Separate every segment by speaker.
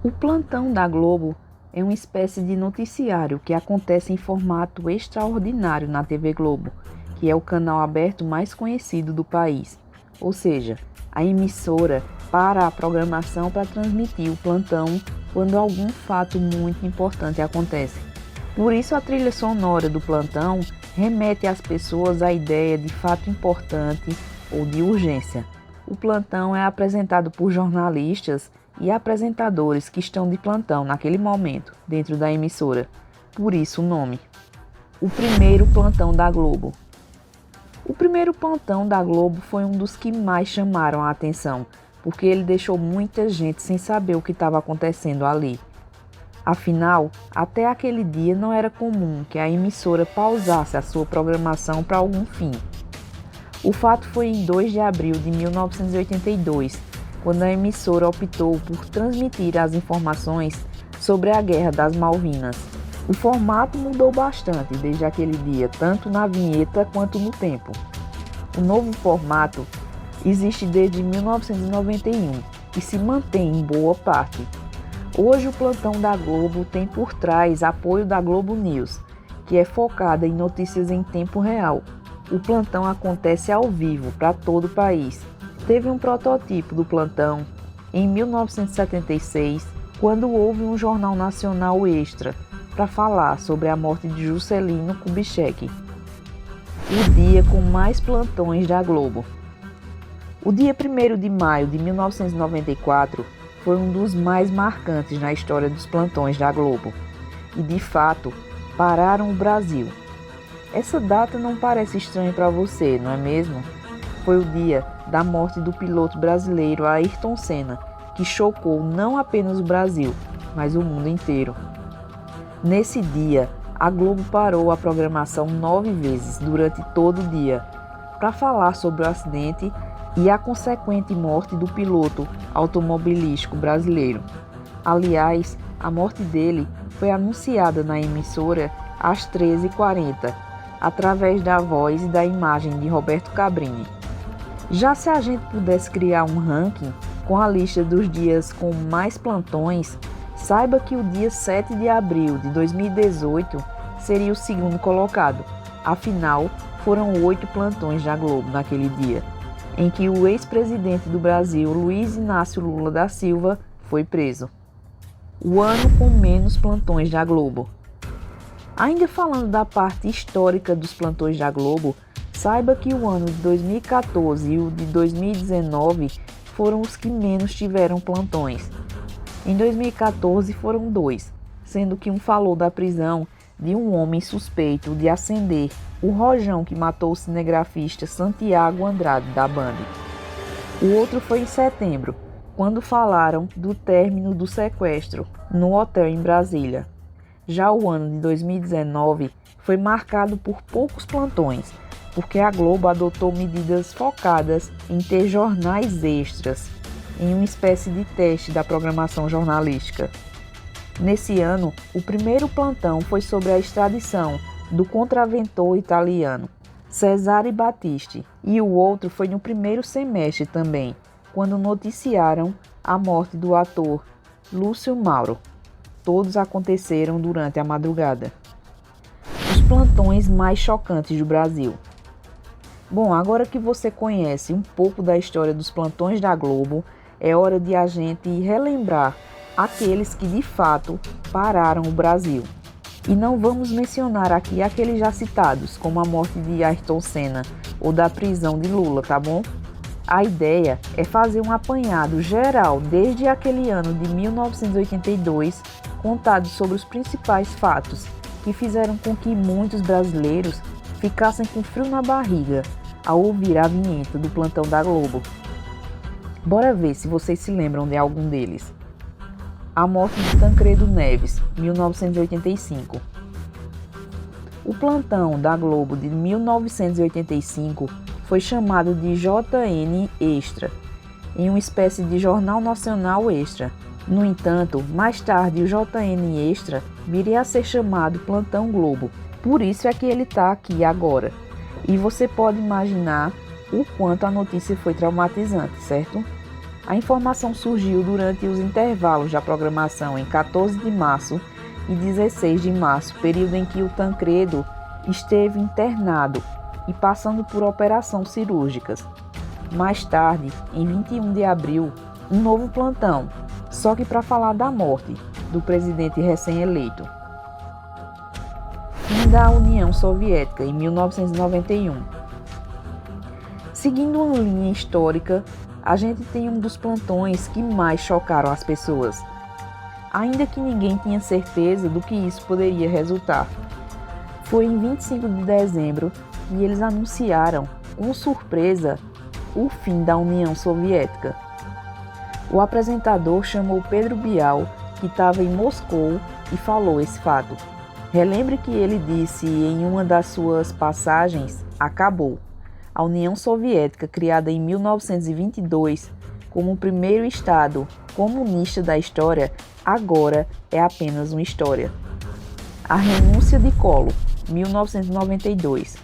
Speaker 1: O plantão da Globo é uma espécie de noticiário que acontece em formato extraordinário na TV Globo, que é o canal aberto mais conhecido do país. Ou seja, a emissora para a programação para transmitir o plantão quando algum fato muito importante acontece. Por isso, a trilha sonora do plantão remete às pessoas à ideia de fato importante ou de urgência. O plantão é apresentado por jornalistas e apresentadores que estão de plantão naquele momento dentro da emissora, por isso o nome. O primeiro plantão da Globo. O primeiro plantão da Globo foi um dos que mais chamaram a atenção, porque ele deixou muita gente sem saber o que estava acontecendo ali. Afinal, até aquele dia não era comum que a emissora pausasse a sua programação para algum fim. O fato foi em 2 de abril de 1982, quando a emissora optou por transmitir as informações sobre a Guerra das Malvinas. O formato mudou bastante desde aquele dia, tanto na vinheta quanto no tempo. O novo formato existe desde 1991 e se mantém em boa parte. Hoje o plantão da Globo tem por trás apoio da Globo News, que é focada em notícias em tempo real. O plantão acontece ao vivo para todo o país. Teve um protótipo do plantão em 1976, quando houve um jornal nacional extra para falar sobre a morte de Juscelino Kubitschek, o dia com mais plantões da Globo. O dia 1º de maio de 1994 foi um dos mais marcantes na história dos plantões da Globo e, de fato, pararam o Brasil. Essa data não parece estranha para você, não é mesmo? Foi o dia da morte do piloto brasileiro Ayrton Senna, que chocou não apenas o Brasil, mas o mundo inteiro. Nesse dia, a Globo parou a programação 9 vezes durante todo o dia para falar sobre o acidente e a consequente morte do piloto automobilístico brasileiro. Aliás, a morte dele foi anunciada na emissora às 13h40, através da voz e da imagem de Roberto Cabrini. Já se a gente pudesse criar um ranking com a lista dos dias com mais plantões, saiba que o dia 7 de abril de 2018 seria o segundo colocado. Afinal, foram 8 plantões da Globo naquele dia, em que o ex-presidente do Brasil, Luiz Inácio Lula da Silva, foi preso. O ano com menos plantões da Globo. Ainda falando da parte histórica dos plantões da Globo, saiba que o ano de 2014 e o de 2019 foram os que menos tiveram plantões. Em 2014 foram 2, sendo que um falou da prisão de um homem suspeito de acender o rojão que matou o cinegrafista Santiago Andrade da Band. O outro foi em setembro, quando falaram do término do sequestro no hotel em Brasília. Já o ano de 2019 foi marcado por poucos plantões, porque a Globo adotou medidas focadas em ter jornais extras, em uma espécie de teste da programação jornalística. Nesse ano, o primeiro plantão foi sobre a extradição do contraventor italiano Cesare Battisti, e o outro foi no primeiro semestre também, quando noticiaram a morte do ator Lúcio Mauro. Todos aconteceram durante a madrugada. Os plantões mais chocantes do Brasil. Bom, agora que você conhece um pouco da história dos plantões da Globo, é hora de a gente relembrar aqueles que de fato pararam o Brasil. E não vamos mencionar aqui aqueles já citados, como a morte de Ayrton Senna ou da prisão de Lula, tá bom? A ideia é fazer um apanhado geral desde aquele ano de 1982, contado sobre os principais fatos que fizeram com que muitos brasileiros ficassem com frio na barriga ao ouvir a vinheta do plantão da Globo. Bora ver se vocês se lembram de algum deles. A morte de Tancredo Neves, 1985. O plantão da Globo de 1985 foi chamado de JN Extra, em uma espécie de Jornal Nacional Extra. No entanto, mais tarde o JN Extra viria a ser chamado Plantão Globo. Por isso é que ele está aqui agora. E você pode imaginar o quanto a notícia foi traumatizante, certo? A informação surgiu durante os intervalos da programação em 14 de março e 16 de março, período em que o Tancredo esteve internado e passando por operações cirúrgicas. Mais tarde, em 21 de abril, um novo plantão, só que para falar da morte do presidente recém-eleito. Fim da União Soviética, em 1991. Seguindo uma linha histórica, a gente tem um dos plantões que mais chocaram as pessoas, ainda que ninguém tinha certeza do que isso poderia resultar. Foi em 25 de dezembro que eles anunciaram, com surpresa, o fim da União Soviética. O apresentador chamou Pedro Bial, que estava em Moscou, e falou esse fato. Relembre que ele disse em uma das suas passagens: acabou. A União Soviética, criada em 1922 como o primeiro Estado comunista da história, agora é apenas uma história. A renúncia de Collor, 1992.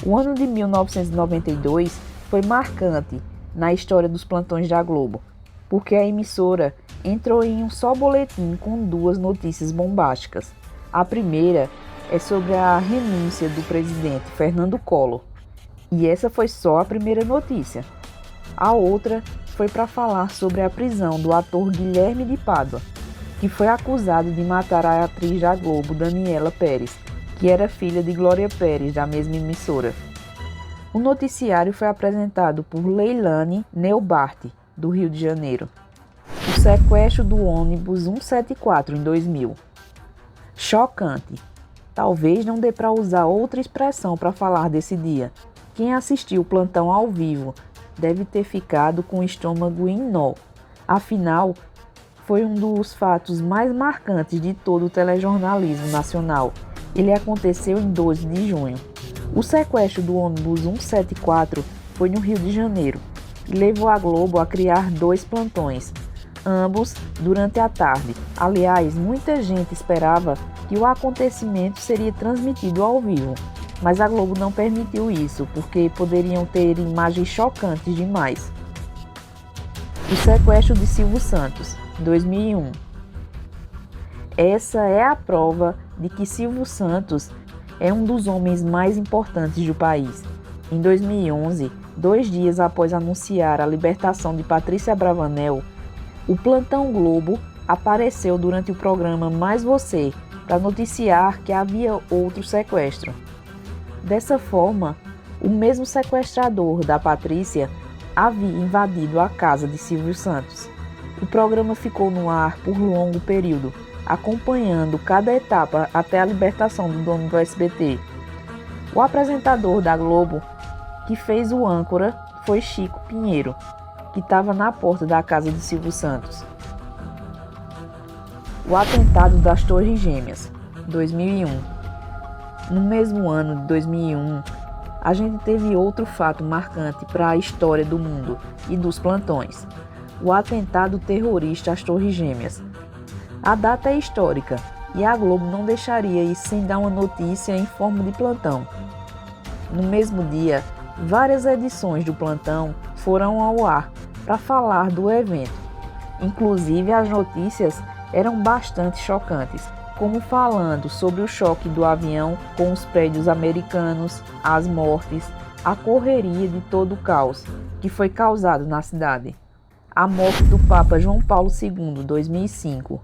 Speaker 1: O ano de 1992 foi marcante na história dos plantões da Globo, porque a emissora entrou em um só boletim com duas notícias bombásticas. A primeira é sobre a renúncia do presidente Fernando Collor, e essa foi só a primeira notícia. A outra foi para falar sobre a prisão do ator Guilherme de Pádua, que foi acusado de matar a atriz da Globo, Daniela Pérez, que era filha de Glória Pérez, da mesma emissora. O noticiário foi apresentado por Leilane Neubart, do Rio de Janeiro. O sequestro do ônibus 174 em 2000. Chocante. Talvez não dê para usar outra expressão para falar desse dia. Quem assistiu o plantão ao vivo deve ter ficado com o estômago em nó. Afinal, foi um dos fatos mais marcantes de todo o telejornalismo nacional. Ele aconteceu em 12 de junho. O sequestro do ônibus 174 foi no Rio de Janeiro e levou a Globo a criar dois plantões, ambos durante a tarde. Aliás, muita gente esperava que o acontecimento seria transmitido ao vivo, mas a Globo não permitiu isso, porque poderiam ter imagens chocantes demais. O sequestro de Silvio Santos, 2001. Essa é a prova de que Silvio Santos é um dos homens mais importantes do país. Em 2011, 2 dias após anunciar a libertação de Patrícia Abravanel, o Plantão Globo apareceu durante o programa Mais Você para noticiar que havia outro sequestro. Dessa forma, o mesmo sequestrador da Patrícia havia invadido a casa de Silvio Santos. O programa ficou no ar por longo período, acompanhando cada etapa até a libertação do dono do SBT. O apresentador da Globo que fez o âncora foi Chico Pinheiro, que estava na porta da casa de Silvio Santos. O atentado das Torres Gêmeas, 2001. No mesmo ano de 2001, a gente teve outro fato marcante para a história do mundo e dos plantões: o atentado terrorista às Torres Gêmeas. A data é histórica e a Globo não deixaria isso sem dar uma notícia em forma de plantão. No mesmo dia, várias edições do plantão foram ao ar para falar do evento. Inclusive, as notícias eram bastante chocantes, como falando sobre o choque do avião com os prédios americanos, as mortes, a correria de todo o caos que foi causado na cidade. A morte do Papa João Paulo II, 2005.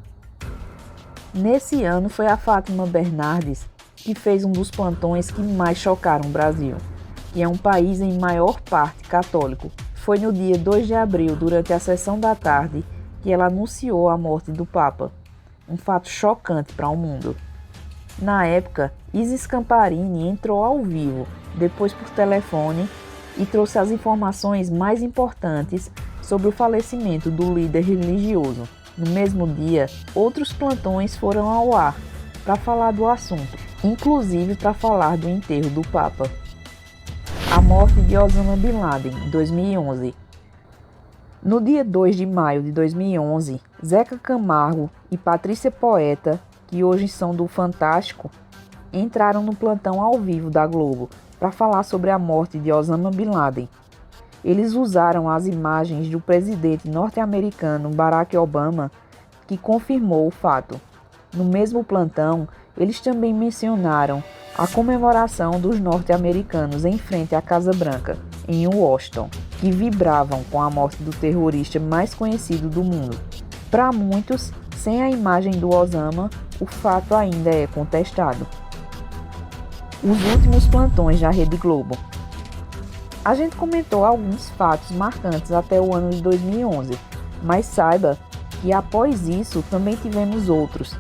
Speaker 1: Nesse ano foi a Fátima Bernardes que fez um dos plantões que mais chocaram o Brasil, que é um país em maior parte católico. Foi no dia 2 de abril, durante a sessão da tarde, que ela anunciou a morte do Papa. Um fato chocante para o mundo. Na época, Isis Camparini entrou ao vivo, depois por telefone, e trouxe as informações mais importantes sobre o falecimento do líder religioso. No mesmo dia, outros plantões foram ao ar para falar do assunto, inclusive para falar do enterro do Papa. A morte de Osama Bin Laden, 2011. No dia 2 de maio de 2011, Zeca Camargo e Patrícia Poeta, que hoje são do Fantástico, entraram no plantão ao vivo da Globo para falar sobre a morte de Osama Bin Laden. eles usaram as imagens do presidente norte-americano Barack Obama, que confirmou o fato. No mesmo plantão, eles também mencionaram a comemoração dos norte-americanos em frente à Casa Branca, em Washington, que vibravam com a morte do terrorista mais conhecido do mundo. Para muitos, sem a imagem do Osama, o fato ainda é contestado. Os últimos plantões da Rede Globo. A gente comentou alguns fatos marcantes até o ano de 2011, mas saiba que após isso também tivemos outros,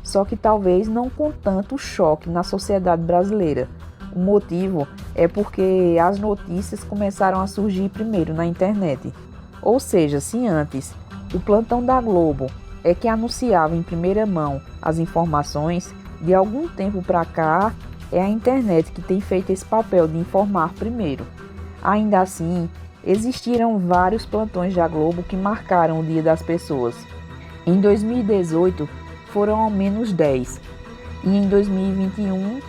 Speaker 1: só que talvez não com tanto choque na sociedade brasileira. O motivo é porque as notícias começaram a surgir primeiro na internet. Ou seja, se antes o plantão da Globo é que anunciava em primeira mão as informações, de algum tempo para cá é a internet que tem feito esse papel de informar primeiro. Ainda assim, existiram vários plantões da Globo que marcaram o Dia das Pessoas. Em 2018, foram ao menos 10. E em 2021,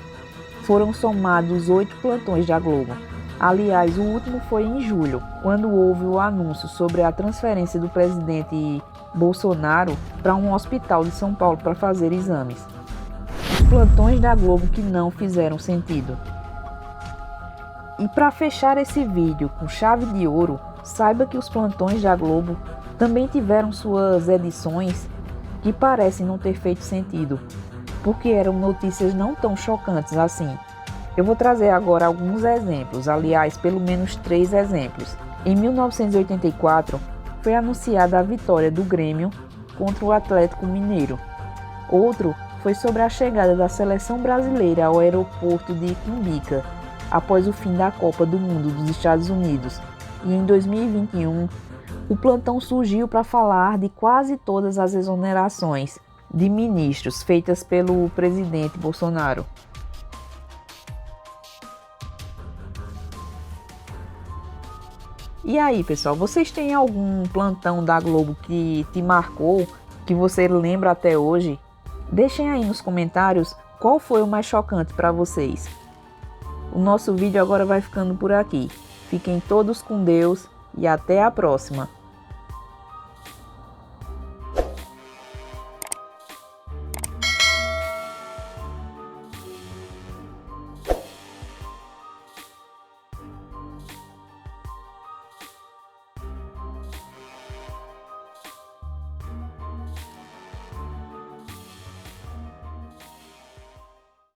Speaker 1: foram somados 8 plantões da Globo. Aliás, o último foi em julho, quando houve o anúncio sobre a transferência do presidente Bolsonaro para um hospital de São Paulo para fazer exames. Os plantões da Globo que não fizeram sentido. E para fechar esse vídeo com chave de ouro, saiba que os plantões da Globo também tiveram suas edições que parecem não ter feito sentido, porque eram notícias não tão chocantes assim. Eu vou trazer agora alguns exemplos, aliás, pelo menos 3 exemplos. Em 1984, foi anunciada a vitória do Grêmio contra o Atlético Mineiro. Outro foi sobre a chegada da seleção brasileira ao aeroporto de Cumbica, após o fim da Copa do Mundo dos Estados Unidos. E em 2021, o plantão surgiu para falar de quase todas as exonerações de ministros feitas pelo presidente Bolsonaro. E aí, pessoal, vocês têm algum plantão da Globo que te marcou, que você lembra até hoje? Deixem aí nos comentários qual foi o mais chocante para vocês. O nosso vídeo agora vai ficando por aqui. Fiquem todos com Deus e até a próxima.